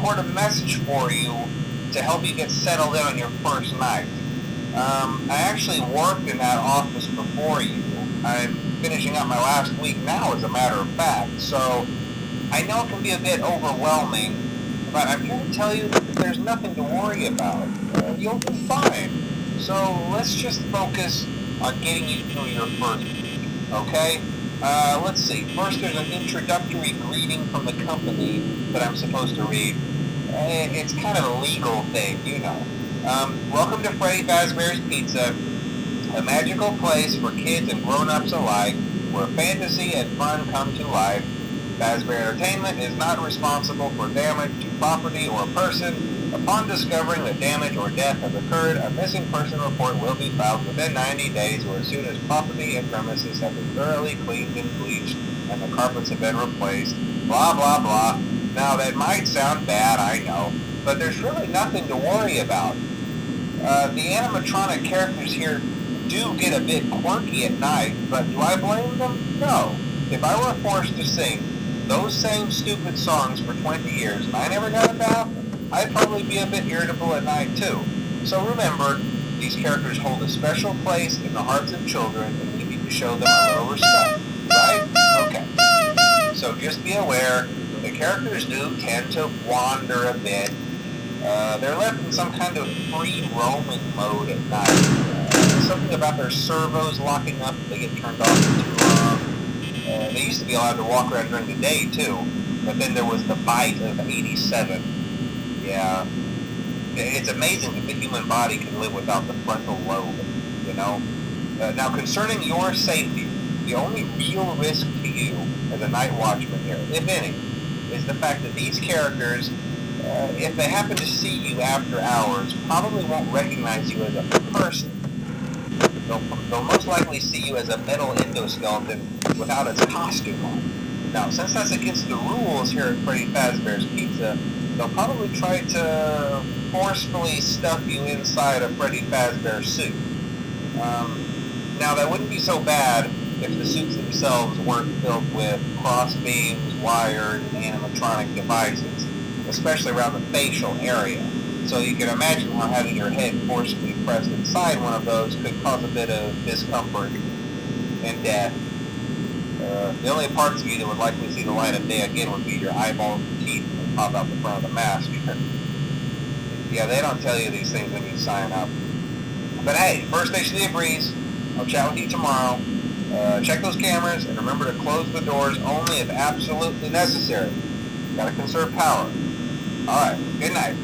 record a message for you to help you get settled in on your first night. I actually worked in that office before you. I'm finishing up my last week now, as a matter of fact, so I know it can be a bit overwhelming, but I'm here to tell you that there's nothing to worry about. You'll be fine. So let's just focus on getting you through your first week, okay? Let's see. First, there's an introductory greeting from the company that I'm supposed to read. It's kind of a legal thing, you know. Welcome to Freddy Fazbear's Pizza, a magical place for kids and grown-ups alike, where fantasy and fun come to life. Fazbear Entertainment is not responsible for damage to property or person. Upon discovering that damage or death has occurred, a missing person report will be filed within 90 days or as soon as property and premises have been thoroughly cleaned and bleached and the carpets have been replaced. Blah, blah, blah. Now, that might sound bad, I know, but there's really nothing to worry about. The animatronic characters here do get a bit quirky at night, but do I blame them? No. If I were forced to sing those same stupid songs for 20 years and I never got a bath, I'd probably be a bit irritable at night too. So remember, these characters hold a special place in the hearts of children and we need to show them a little respect, right? Okay. So just be aware, the characters do tend to wander a bit. They're left in some kind of free roaming mode at night. Something about their servos locking up if they get turned off for too long. They used to be allowed to walk around during the day too, but then there was the bite of 87. Yeah, it's amazing that the human body can live without the frontal lobe, you know? Now, concerning your safety, the only real risk to you as a night watchman here, if any, is the fact that these characters, if they happen to see you after hours, probably won't recognize you as a person. They'll most likely see you as a metal endoskeleton without its costume on. Now, since that's against the rules here at Freddy Fazbear's Pizza, they'll probably try to forcefully stuff you inside a Freddy Fazbear suit. Now, that wouldn't be so bad if the suits themselves weren't filled with cross beams, wires, and animatronic devices, especially around the facial area. So you can imagine how having your head forcefully pressed inside one of those could cause a bit of discomfort and death. The only parts of you that would likely see the light of day again would be your eyeballs and teeth that pop out the front of the mask. Yeah, they don't tell you these things when you sign up. But hey, first station of the breeze. I'll chat with you tomorrow. Check those cameras and remember to close the doors only if absolutely necessary. Gotta conserve power. Alright, good night.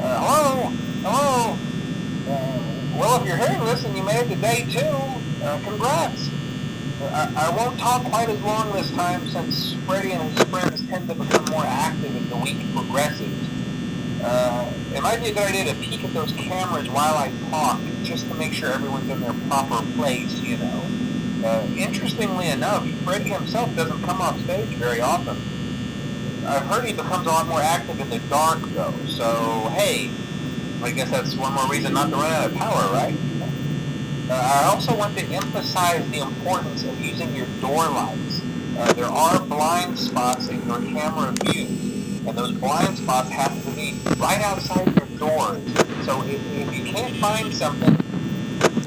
Hello? Hello? Well, if you're hearing this and you made it to day 2, congrats. I won't talk quite as long this time since Freddy and his friends tend to become more active as the week progresses. It might be a good idea to peek at those cameras while I talk, just to make sure everyone's in their proper place, you know. Interestingly enough, Freddy himself doesn't come off stage very often. I've heard he becomes a lot more active in the dark, though, so hey, I guess that's one more reason not to run out of power, right? I also want to emphasize the importance of using your door lights. There are blind spots in your camera view, and those blind spots happen to be right outside your doors. So if you can't find something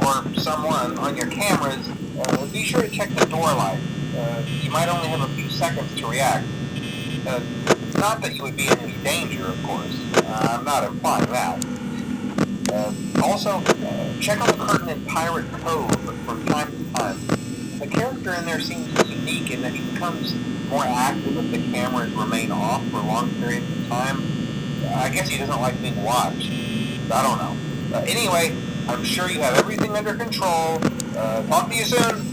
or someone on your cameras, be sure to check the door light. You might only have a few seconds to react. Not that you would be in any danger, of course. I'm not implying that. Also, check on the curtain in Pirate Cove from time to time. The character in there seems unique in that he becomes more active if the cameras remain off for long periods of time. I guess he doesn't like being watched. I don't know. Anyway, I'm sure you have everything under control. Talk to you soon.